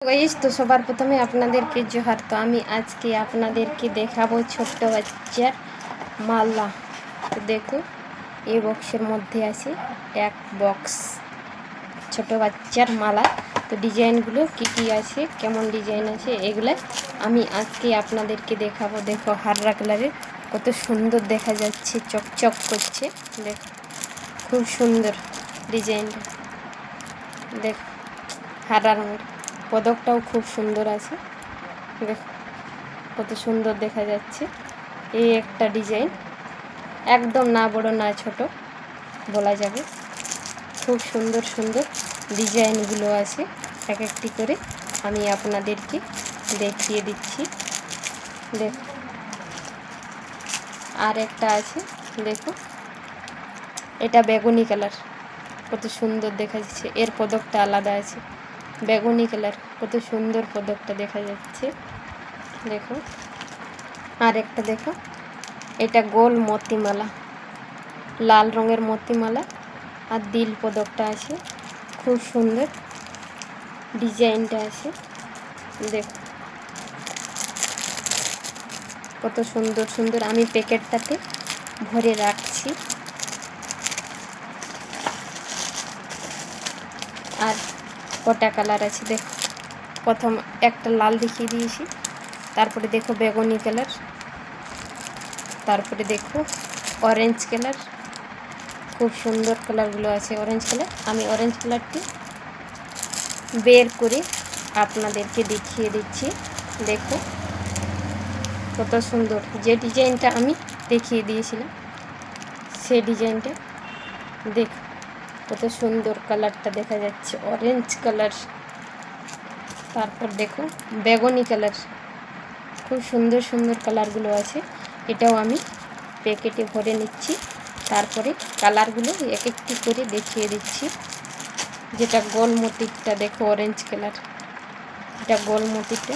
Guys, তো সবার প্রথমে আপনাদেরকে জোহার। তো আমি আজকে আপনাদেরকে দেখাবো ছোট্ট বাচ্চার মালা। তো দেখো, এই বক্সের মধ্যে আছে এক বক্স ছোট বাচ্চার মালা। তো ডিজাইনগুলো কি কি আছে, কেমন ডিজাইন আছে, এগুলো আমি আজকে আপনাদেরকে দেখাবো। দেখো, হাররা কালারের কত সুন্দর দেখা যাচ্ছে, চকচক করছে। দেখো, খুব সুন্দর ডিজাইনটা। দেখো, হারা রঙের পদকটাও খুব সুন্দর আছে। দেখো কত সুন্দর দেখা যাচ্ছে। এই একটা ডিজাইন, একদম না বড় না ছোট বলা যাবে। খুব সুন্দর সুন্দর ডিজাইনগুলো আছে, এক একটি করে আমি আপনাদেরকে দেখিয়ে দিচ্ছি। দেখো, আর একটা আছে। দেখো, এটা বেগুনি কালার, কত সুন্দর দেখা যাচ্ছে। এর পদকটা আলাদা আছে, বেগুনি কালার, কত সুন্দর পদকটা দেখা যাচ্ছে। দেখো, আর একটা দেখো, এটা গোল মতিমালা, লাল রঙের মতিমালা আর দিল পদকটা আছে, খুব সুন্দর ডিজাইনটা আছে। দেখো কত সুন্দর সুন্দর, আমি প্যাকেটটাতে ভরে রাখছি। আর কটা কালার আছে দেখো, প্রথম একটা লাল দেখিয়ে দিয়েছি, তারপরে দেখো বেগুনি কালার, তারপরে দেখো অরেঞ্জ কালার। খুব সুন্দর কালারগুলো আছে। অরেঞ্জ কালার, আমি অরেঞ্জ কালারটি বের করে আপনাদেরকে দেখিয়ে দিচ্ছি। দেখো কত সুন্দর, যে ডিজাইনটা আমি দেখিয়ে দিয়েছিলাম সেই ডিজাইনটা। দেখো কত সুন্দর কালারটা দেখা যাচ্ছে, অরেঞ্জ কালার। তারপর দেখো বেগুনি কালার, খুব সুন্দর সুন্দর কালারগুলো আছে। এটাও আমি প্যাকেটে ভরে নিচ্ছি, তারপরে কালারগুলো এক একটি করে দেখিয়ে দিচ্ছি। যেটা গোল মতিরটা দেখো অরেঞ্জ কালার, এটা গোল মতিরটা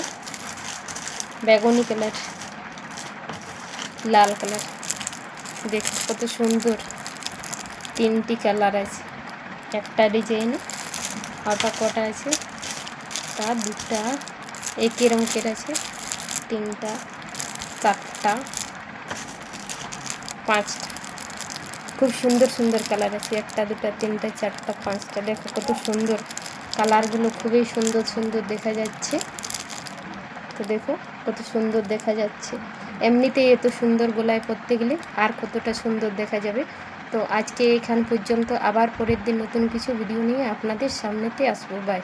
বেগুনি কালার, লাল কালার। দেখো কত সুন্দর, তিনটি কালার আছে একটা ডিজাইনে। আটা কটা আছে, তার দুটা একই রঙের আছে, তিনটা, চারটা, পাঁচটা। খুব সুন্দর সুন্দর কালার আছে, একটা দুটা তিনটা চারটা পাঁচটা। দেখো কত সুন্দর কালারগুলো, খুবই সুন্দর সুন্দর দেখা যাচ্ছে। তো দেখো কত সুন্দর দেখা যাচ্ছে। এমনিতেই এত সুন্দর গলায় পরতে গেলে আর কতটা সুন্দর দেখা যাবে। তো আজকে এখান পর্যন্ত, আবার পরের দিন নতুন কিছু ভিডিও নিয়ে আপনাদের সামনেতে আসবো। বাই।